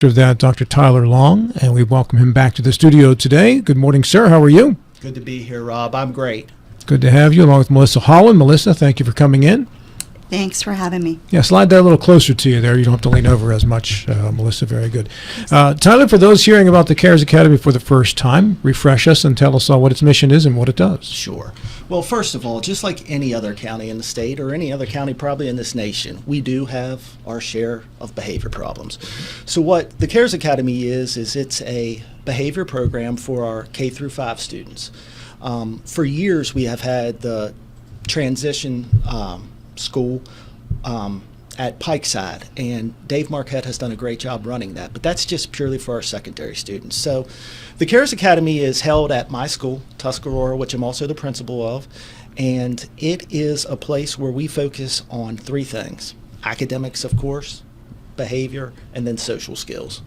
After that, Dr. Tyler Long, and we welcome him back to the studio today. Good morning, sir. How are you? Good to be here, Rob. I'm great. Good to have you, along with Melissa Hollen. Melissa, thank you for coming in. Thanks for having me. Yeah, slide that a little closer to you there. You don't have to lean over as much, Melissa. Very good. Tyler, for those hearing about the CARES Academy for the first time, refresh us and tell us all what its mission is and what it does. Sure. Well, first of all, just like any other county in the state or any other county probably in this nation, we do have our share of behavior problems. So what the CARES Academy is it's a behavior program for our K through 5 students. For years, we have had the transition school at Pikeside, and Dave Marquette has done a great job running that, but that's just purely for our secondary students. So the CARES Academy is held at my school, Tuscarora, which I'm also the principal of, and it is a place where we focus on 3 things: academics, of course, behavior, and then social skills.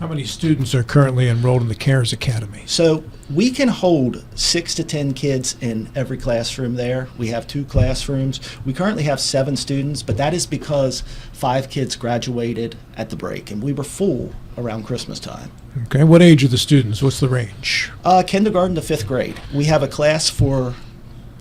How many students are currently enrolled in the CARES Academy? So we can hold 6 to 10 kids in every classroom there. We have 2 classrooms. We currently have 7 students, but that is because 5 kids graduated at the break, and we were full around Christmas time. Okay, what age are the students? What's the range? Kindergarten to 5th grade. We have a class for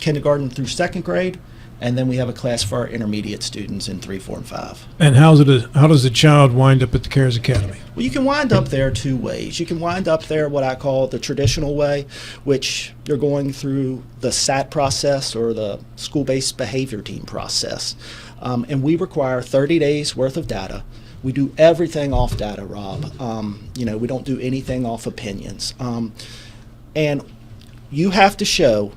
kindergarten through 2nd grade, and then we have a class for our intermediate students in 3, 4, and 5. And how does a child wind up at the CARES Academy? Well, you can wind up there 2 ways. You can wind up there what I call the traditional way, which you're going through the SAT process or the school-based behavior team process. And we require 30 days worth of data. We do everything off data, Rob. We don't do anything off opinions. And you have to show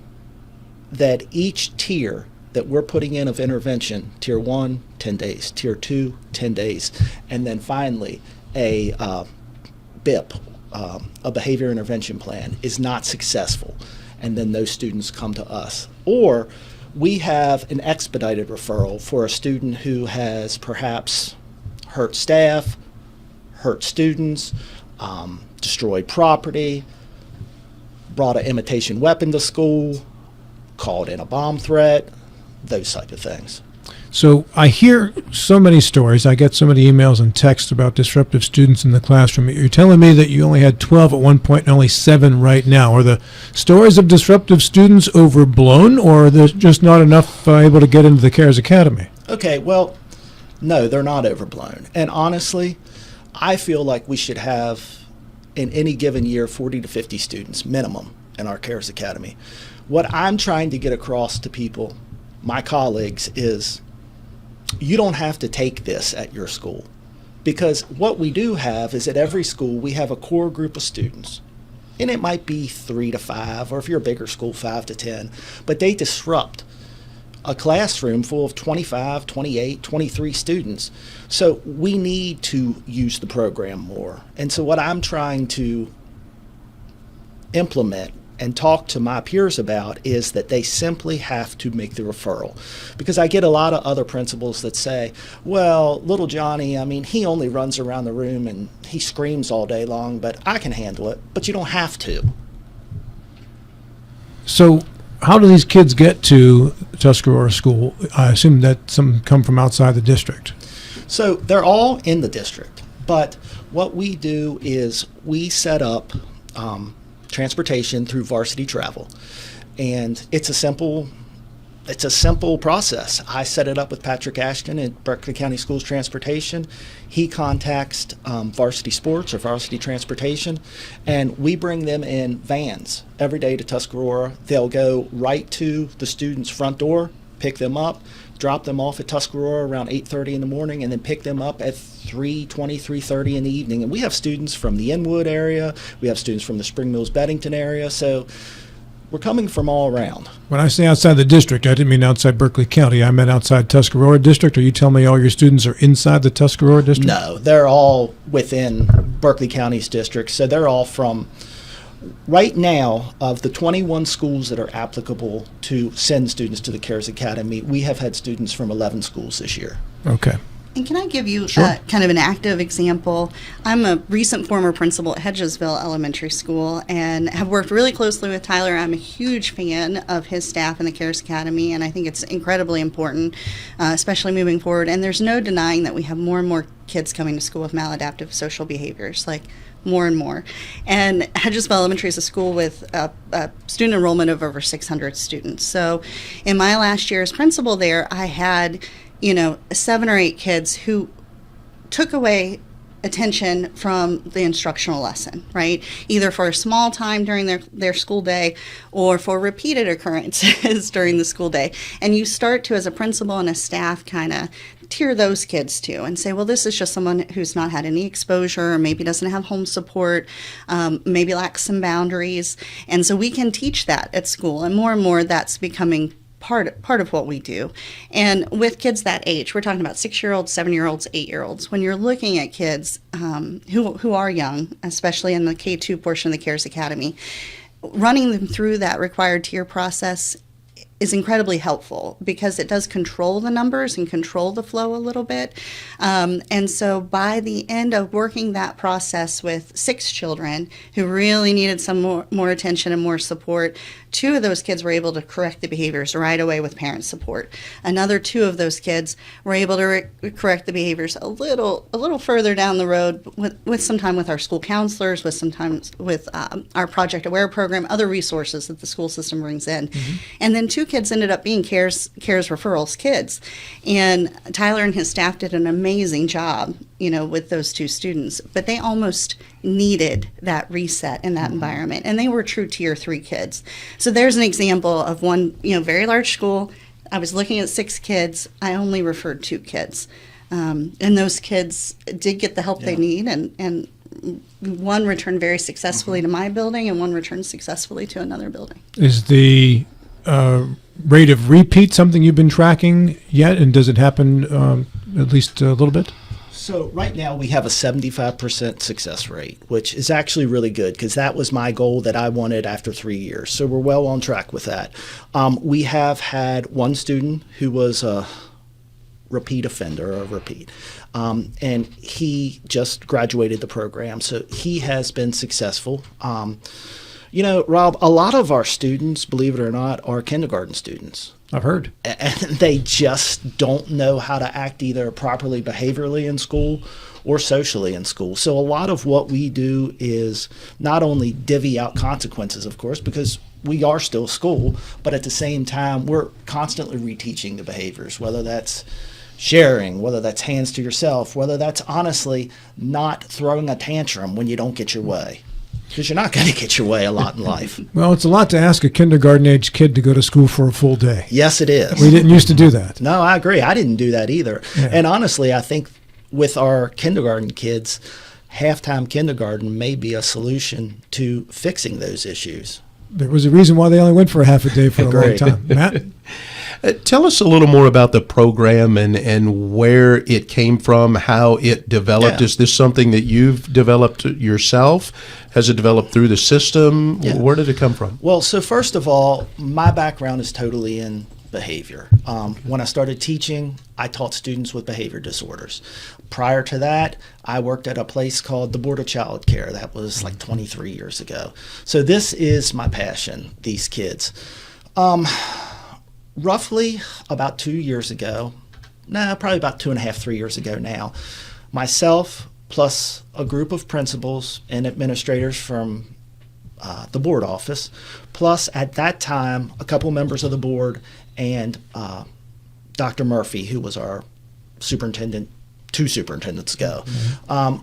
that each tier that we're putting in of intervention, tier 1, 10 days, tier 2, 10 days, and then finally a BIP, a behavior intervention plan, is not successful, and then those students come to us. Or we have an expedited referral for a student who has perhaps hurt staff, hurt students, destroyed property, brought an imitation weapon to school, called in a bomb threat, those type of things. So I hear so many stories. I get so many emails and texts about disruptive students in the classroom. You're telling me that you only had 12 at one point and only 7 right now. Are the stories of disruptive students overblown, or are there just not enough able to get into the CARES Academy? Okay, well, no, they're not overblown. And honestly, I feel like we should have, in any given year, 40 to 50 students minimum in our CARES Academy. What I'm trying to get across to people, my colleagues, is you don't have to take this at your school, because what we do have is at every school we have a core group of students, and it might be 3 to 5, or if you're a bigger school, 5 to 10, but they disrupt a classroom full of 25, 28, 23 students. So we need to use the program more. And so what I'm trying to implement and talk to my peers about is that they simply have to make the referral. Because I get a lot of other principals that say, well, little Johnny, he only runs around the room and he screams all day long, but I can handle it. But you don't have to. So how do these kids get to Tuscarora School? I assume that some come from outside the district. So they're all in the district. But what we do is we set up transportation through Varsity Travel, and it's a simple process. I set it up with Patrick Ashton at Berkeley County Schools Transportation. He contacts Varsity Sports or Varsity Transportation, and we bring them in vans every day to Tuscarora. They'll go right to the student's front door, pick them up, drop them off at Tuscarora around 8:30 in the morning, and then pick them up at 3:20, 3:30 in the evening. And we have students from the Inwood area. We have students from the Spring Mills, Beddington area. So we're coming from all around. When I say outside the district, I didn't mean outside Berkeley County. I meant outside Tuscarora District. Are you telling me all your students are inside the Tuscarora District? No, they're all within Berkeley County's district. So they're all from, right now, of the 21 schools that are applicable to send students to the CARES Academy, we have had students from 11 schools this year. Okay. And can I give you Sure. kind of an active example? I'm a recent former principal at Hedgesville Elementary School and have worked really closely with Tyler. I'm a huge fan of his staff in the CARES Academy, and I think it's incredibly important, especially moving forward. And there's no denying that we have more and more kids coming to school with maladaptive social behaviors, like more and more. And Hedgesville Elementary is a school with a student enrollment of over 600 students. So in my last year as principal there, I had 7 or 8 kids who took away attention from the instructional lesson, right? Either for a small time during their school day or for repeated occurrences during the school day. And you start to, as a principal and a staff, kind of tier those kids too and say, well, this is just someone who's not had any exposure or maybe doesn't have home support, maybe lacks some boundaries. And so we can teach that at school. And more that's becoming part of what we do. And with kids that age, we're talking about 6-year-olds, 7-year-olds, 8-year-olds. When you're looking at kids who are young, especially in the K-2 portion of the CARES Academy, running them through that required tier process is incredibly helpful because it does control the numbers and control the flow a little bit. And so by the end of working that process with 6 children who really needed some more attention and more support, 2 of those kids were able to correct the behaviors right away with parent support. Another 2 of those kids were able to correct the behaviors a little further down the road with some time with our school counselors, with sometimes with our Project Aware program, other resources that the school system brings in. Mm-hmm. And then 2 kids ended up being CARES referrals kids. And Tyler and his staff did an amazing job, with those 2 students. But they almost needed that reset in that environment. And they were true tier 3 kids. So there's an example of one, very large school. I was looking at 6 kids. I only referred 2 kids. And those kids did get the help they need. And one returned very successfully to my building and one returned successfully to another building. Is the rate of repeat something you've been tracking yet? And does it happen at least a little bit? So right now we have a 75% success rate, which is actually really good because that was my goal that I wanted after 3 years. So we're well on track with that. We have had one student who was a repeat offender, and he just graduated the program. So he has been successful. Rob, a lot of our students, believe it or not, are kindergarten students. I've heard. And they just don't know how to act either properly behaviorally in school or socially in school. So a lot of what we do is not only divvy out consequences, of course, because we are still school, but at the same time, we're constantly reteaching the behaviors, whether that's sharing, whether that's hands to yourself, whether that's honestly not throwing a tantrum when you don't get your way. Because you're not going to get your way a lot in life. Well, it's a lot to ask a kindergarten-age kid to go to school for a full day. Yes, it is. We didn't used to do that. No, I agree. I didn't do that either. Yeah. And honestly, I think with our kindergarten kids, half-time kindergarten may be a solution to fixing those issues. There was a reason why they only went for a half a day for a long time. Matt? Tell us a little more about the program and where it came from, how it developed. Yeah. Is this something that you've developed yourself? Has it developed through the system? Yeah. Where did it come from? Well, so first of all, my background is totally in behavior. When I started teaching, I taught students with behavior disorders. Prior to that, I worked at a place called the Board of Child Care. That was like 23 years ago. So this is my passion, these kids. Roughly about 2 years ago, probably about 2.5, 3 years ago now, myself plus a group of principals and administrators from the board office, plus at that time a couple members of the board and Dr. Murphy, who was our superintendent 2 superintendents ago,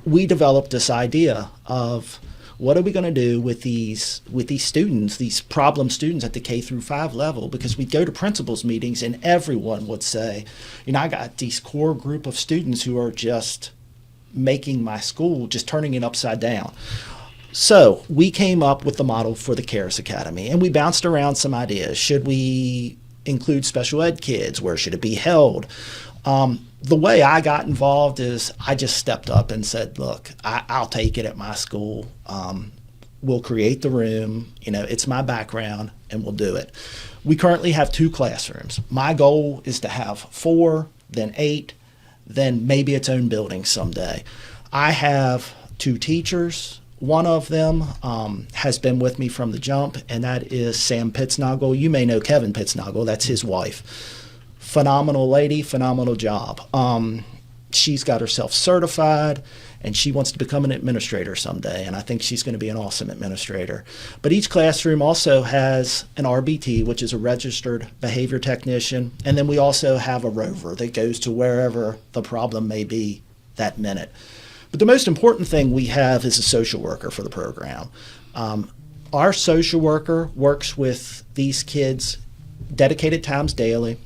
we developed this idea of what are we going to do with these students, these problem students at the K-5 level? Because we'd go to principals meetings and everyone would say, I got these core group of students who are just making my school, just turning it upside down. So we came up with the model for the CARES Academy, and we bounced around some ideas. Should we include special ed kids? Where should it be held? The way I got involved is I just stepped up and said, look, I'll take it at my school. We'll create the room. It's my background, and we'll do it. We currently have 2 classrooms. My goal is to have 4, then 8, then maybe its own building someday. I have 2 teachers. One of them has been with me from the jump, and that is Sam Pitznagel. You may know Kevin Pitznagel. That's his wife. Phenomenal lady, phenomenal job. She's got herself certified, and she wants to become an administrator someday, and I think she's going to be an awesome administrator. But each classroom also has an RBT, which is a registered behavior technician, and then we also have a rover that goes to wherever the problem may be that minute. But the most important thing we have is a social worker for the program. Our social worker works with these kids dedicated times daily,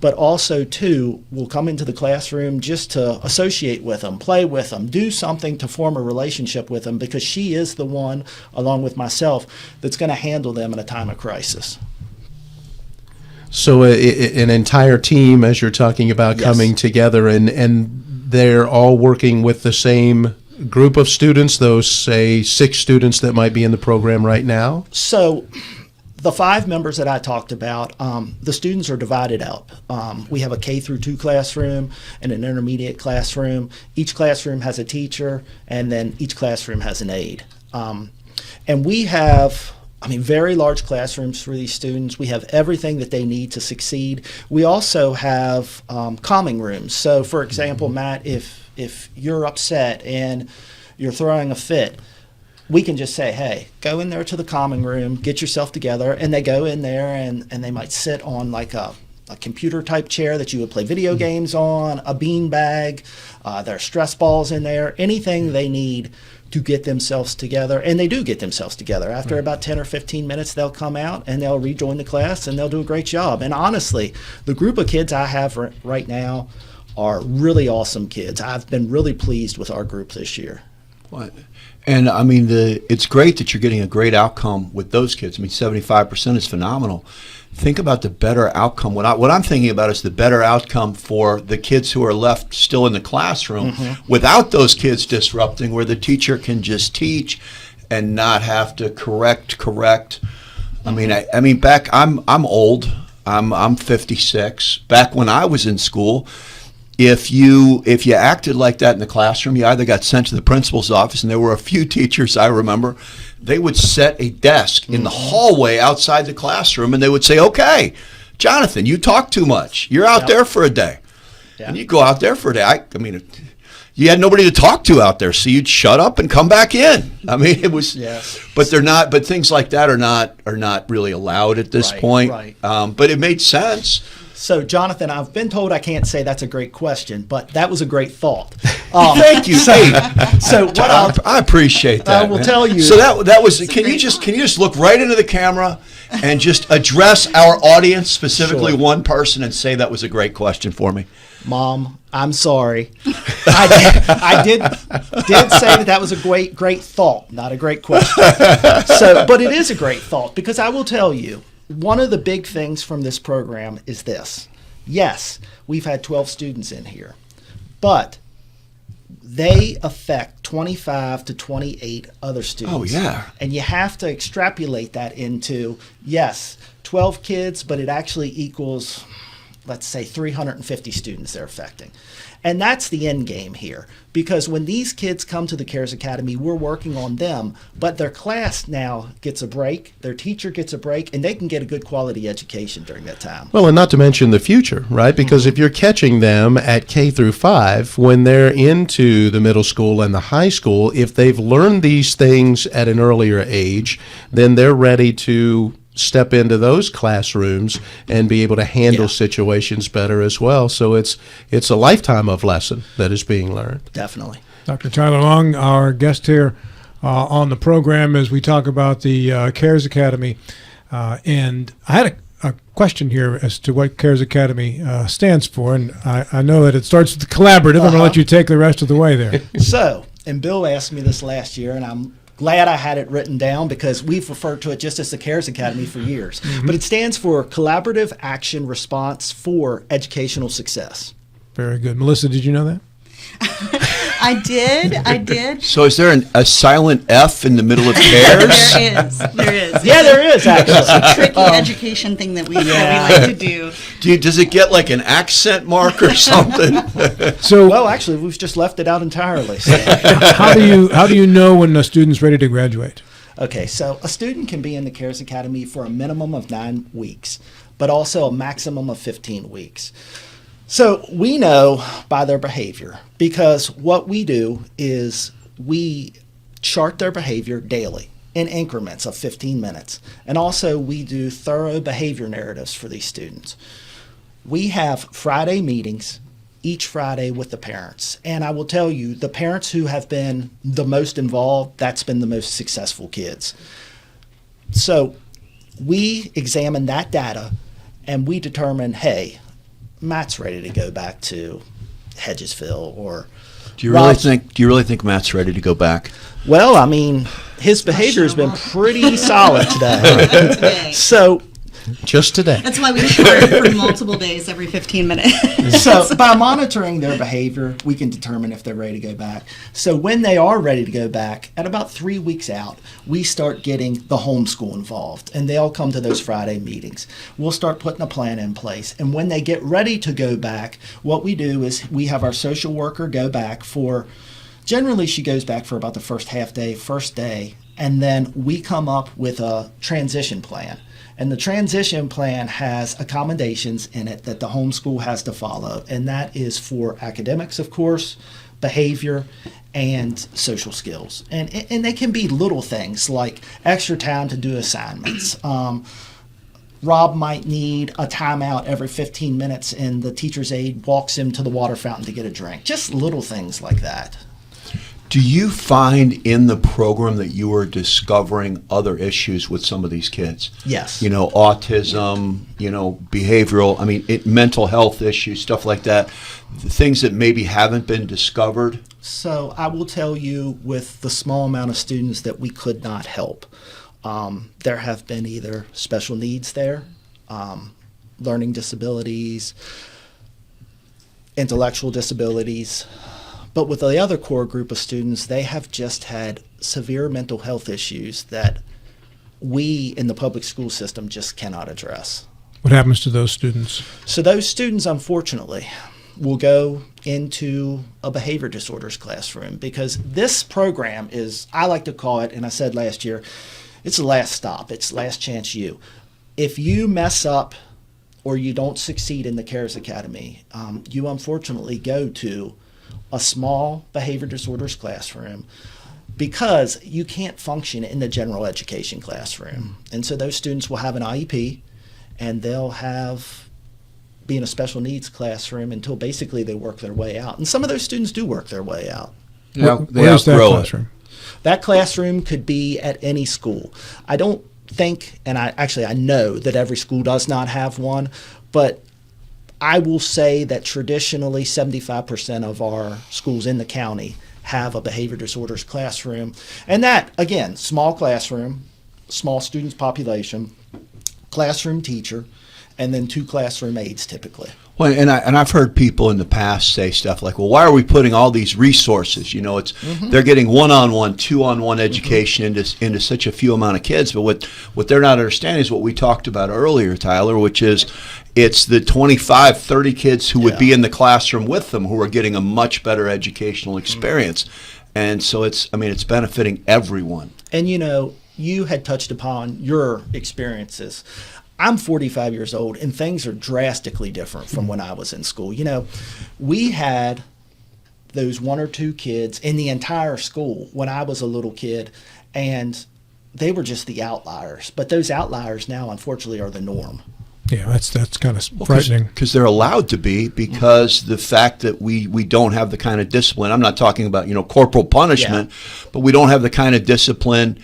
but also, too, will come into the classroom just to associate with them, play with them, do something to form a relationship with them, because she is the one, along with myself, that's going to handle them in a time of crisis. So an entire team, as you're talking about, Yes. coming together, and they're all working with the same group of students, those, say, 6 students that might be in the program right now? So the 5 members that I talked about, the students are divided out. We have a K through 2 classroom and an intermediate classroom. Each classroom has a teacher, and then each classroom has an aide. And we have, very large classrooms for these students. We have everything that they need to succeed. We also have calming rooms. So, for example, Matt, if you're upset and you're throwing a fit, we can just say, hey, go in there to the calming room, get yourself together, and they go in there and they might sit on like a computer type chair that you would play video games on, a bean bag, there are stress balls in there, anything they need to get themselves together. And they do get themselves together. After about 10 or 15 minutes, they'll come out and they'll rejoin the class and they'll do a great job. And honestly, the group of kids I have right now are really awesome kids. I've been really pleased with our group this year. What? And it's great that you're getting a great outcome with those kids. 75% is phenomenal. Think about the better outcome. What I'm thinking about is the better outcome for the kids who are left still in the classroom without those kids disrupting, where the teacher can just teach and not have to correct. Back, I'm old. I'm 56. Back when I was in school, if you acted like that in the classroom, you either got sent to the principal's office, and there were a few teachers I remember, they would set a desk in the hallway outside the classroom, and they would say, okay, Jonathan, you talk too much. You're out there for a day. Yeah. And you go out there for a day. You had nobody to talk to out there, so you'd shut up and come back in. It was, but they're not. But things like that are not really allowed at this point. Right. But it made sense. So, Jonathan, I've been told I can't say that's a great question, but that was a great thought. Thank you. So what I appreciate that. I will man. tell you. So that was. Can you just look right into the camera and just address our audience, specifically one person, and say that was a great question for me? Mom, I'm sorry. I did say that was a great thought, not a great question. But it is a great thought, because I will tell you, one of the big things from this program is this. Yes, we've had 12 students in here, but they affect 25 to 28 other students. Oh, yeah. And you have to extrapolate that into, yes, 12 kids, but it actually equals, let's say, 350 students they're affecting. And that's the end game here, because when these kids come to the CARES Academy, we're working on them, but their class now gets a break, their teacher gets a break, and they can get a good quality education during that time. Well, and not to mention the future, right? Because if you're catching them at K through 5, when they're into the middle school and the high school, if they've learned these things at an earlier age, then they're ready to step into those classrooms and be able to handle situations better as well. So it's a lifetime of lesson that is being learned. Definitely. Dr. Tyler Long, our guest here on the program as we talk about the CARES Academy. And I had a question here as to what CARES Academy stands for. And I know that it starts with the collaborative. I'm going to let you take the rest of the way there. So, and Bill asked me this last year, and I'm glad I had it written down, because we've referred to it just as the CARES Academy for years. But it stands for Collaborative Action Response for Educational Success. Very good. Melissa, did you know that? I did. So is there a silent F in the middle of cares? There is. Yeah, there is actually. It's a tricky education thing that we like to do. Does it get like an accent mark or something? So Well, actually, we've just left it out entirely. So. how do you know when a student's ready to graduate? Okay, so a student can be in the CARES Academy for a minimum of 9 weeks, but also a maximum of 15 weeks. So we know by their behavior, because what we do is we chart their behavior daily in increments of 15 minutes. And also we do thorough behavior narratives for these students. We have Friday meetings each Friday with the parents. And I will tell you, the parents who have been the most involved, that's been the most successful kids. So we examine that data and we determine, hey, Matt's ready to go back to Hedgesville or Do you really think Matt's ready to go back? well, I mean, his behavior has been pretty solid today. Today. So Just today. That's why we chart for multiple days every 15 minutes. So by monitoring their behavior, we can determine if they're ready to go back. So when they are ready to go back, at about 3 weeks out, we start getting the homeschool involved, and they'll come to those Friday meetings. We'll start putting a plan in place. And when they get ready to go back, what we do is we have our social worker go back for, generally she goes back for about the first half day, first day, and then we come up with a transition plan. And the transition plan has accommodations in it that the homeschool has to follow. And that is for academics, of course, behavior, and social skills. And they can be little things like extra time to do assignments. Rob might need a timeout every 15 minutes and the teacher's aide walks him to the water fountain to get a drink. Just little things like that. Do you find in the program that you are discovering other issues with some of these kids? Yes. You know, autism, behavioral, mental health issues, stuff like that, things that maybe haven't been discovered? So I will tell you, with the small amount of students that we could not help, there have been either special needs there, learning disabilities, intellectual disabilities. But with the other core group of students, they have just had severe mental health issues that we in the public school system just cannot address. What happens to those students? So those students, unfortunately, will go into a behavior disorders classroom, because this program is, I like to call it, and I said last year, it's the last stop. It's last chance you. If you mess up or you don't succeed in the CARES Academy, you unfortunately go to a small behavior disorders classroom, because you can't function in the general education classroom. And so those students will have an IEP, and they'll be in a special needs classroom until basically they work their way out. And some of those students do work their way out. Where's that classroom? That classroom could be at any school. I don't think, and I know that every school does not have one, but I will say that traditionally 75% of our schools in the county have a behavior disorders classroom. And that, again, small classroom, small students population, classroom teacher, and then 2 classroom aides typically. Well, and I've heard people in the past say stuff like, well, why are we putting all these resources? They're getting one-on-one, two-on-one education into such a few amount of kids. But what they're not understanding is what we talked about earlier, Tyler, which is it's the 25, 30 kids who would be in the classroom with them who are getting a much better educational experience. And so it's benefiting everyone. And you had touched upon your experiences. I'm 45 years old, and things are drastically different from when I was in school. We had those 1 or 2 kids in the entire school when I was a little kid, and they were just the outliers. But those outliers now, unfortunately, are the norm. Yeah, that's kind of frightening. Because they're allowed to be, because the fact that we don't have the kind of discipline. I'm not talking about corporal punishment, but we don't have the kind of discipline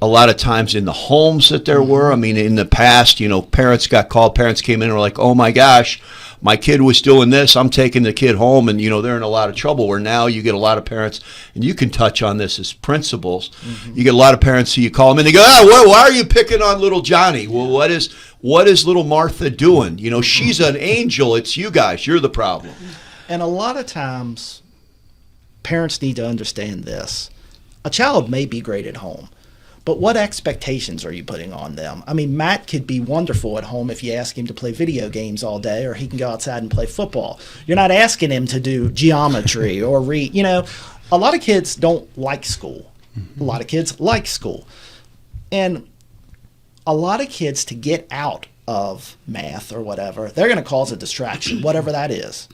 a lot of times in the homes that there were. In the past, parents came in and were like, oh my gosh, my kid was doing this, I'm taking the kid home, and they're in a lot of trouble. Where now you get a lot of parents, and you can touch on this as principals, you get a lot of parents who you call them and they go, why are you picking on little Johnny? Well, what is little Martha doing? She's an angel, it's you guys, you're the problem. And a lot of times parents need to understand this. A child may be great at home, but what expectations are you putting on them? I mean, Matt could be wonderful at home if you ask him to play video games all day, or he can go outside and play football. You're not asking him to do geometry or read. You know, a lot of kids don't like school. A lot of kids like school. And a lot of kids, to get out of math or whatever, they're going to cause a distraction, whatever that is.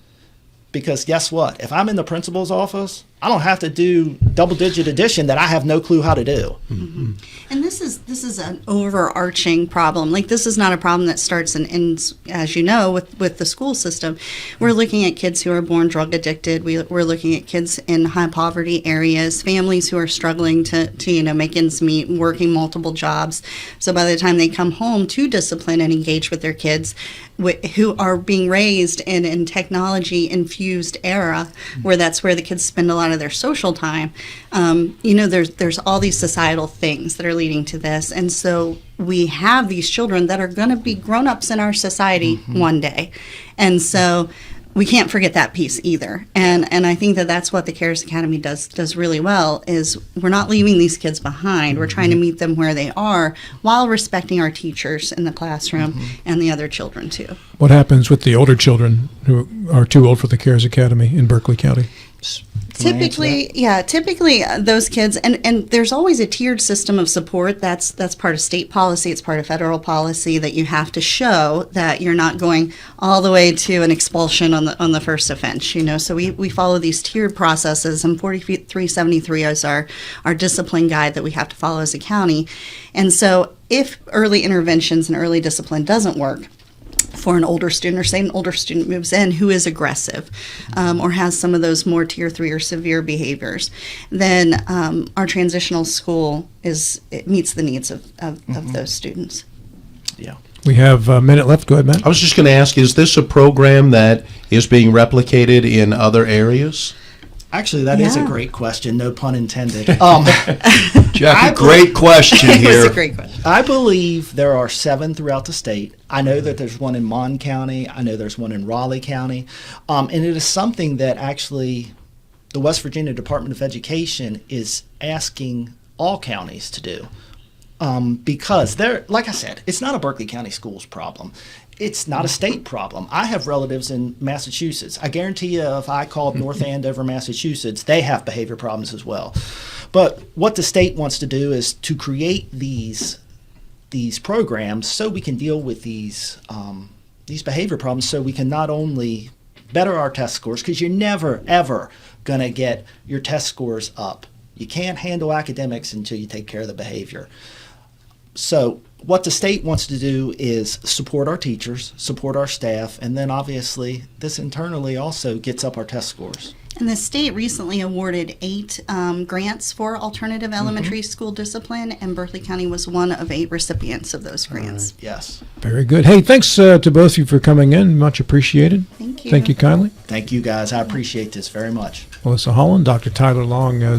Because guess what? If I'm in the principal's office, I don't have to do double-digit addition that I have no clue how to do. Mm-hmm. And this is an overarching problem. Like, this is not a problem that starts and ends, as you know, with the school system. We're looking at kids who are born drug addicted. We're looking at kids in high poverty areas, families who are struggling to make ends meet, working multiple jobs. So by the time they come home to discipline and engage with their kids, who are being raised in a technology-infused era, where that's where the kids spend a lot of their social time, there's all these societal things that are leading to this. And so we have these children that are going to be grown-ups in our society one day. And so we can't forget that piece either. And I think that's what the Cares Academy does really well, is we're not leaving these kids behind. We're trying to meet them where they are while respecting our teachers in the classroom and the other children too. What happens with the older children who are too old for the Cares Academy in Berkeley County? Typically those kids, and there's always a tiered system of support. That's part of state policy. It's part of federal policy that you have to show that you're not going all the way to an expulsion on the first offense. So we follow these tiered processes, and 4373 is our discipline guide that we have to follow as a county. And so if early interventions and early discipline doesn't work for an older student, or say an older student moves in who is aggressive or has some of those more tier 3 or severe behaviors, then our transitional school meets the needs of those students. Yeah. We have a minute left. Go ahead, Matt. I was just going to ask, is this a program that is being replicated in other areas? Actually, that is a Yeah. great question, no pun intended. Jackie, great question It's here. a great question. I believe there are 7 throughout the state. I know that there's one in Mon County. I know there's one in Raleigh County. And it is something that actually the West Virginia Department of Education is asking all counties to do. Because like I said, it's not a Berkeley County Schools problem. It's not a state problem. I have relatives in Massachusetts. I guarantee you, if I called North Andover, Massachusetts, they have behavior problems as well. But what the state wants to do is to create these programs so we can deal with these behavior problems, so we can not only better our test scores, because you're never, ever going to get your test scores up. You can't handle academics until you take care of the behavior. So what the state wants to do is support our teachers, support our staff, and then obviously this internally also gets up our test scores. And the state recently awarded 8 grants for alternative elementary school discipline, and Berkeley County was one of 8 recipients of those grants. Yes. Very good. Hey, thanks to both of you for coming in. Much appreciated. Thank you. Thank you kindly. Thank you, guys. I appreciate this very much. Melissa Hollen, Dr. Tyler Long, as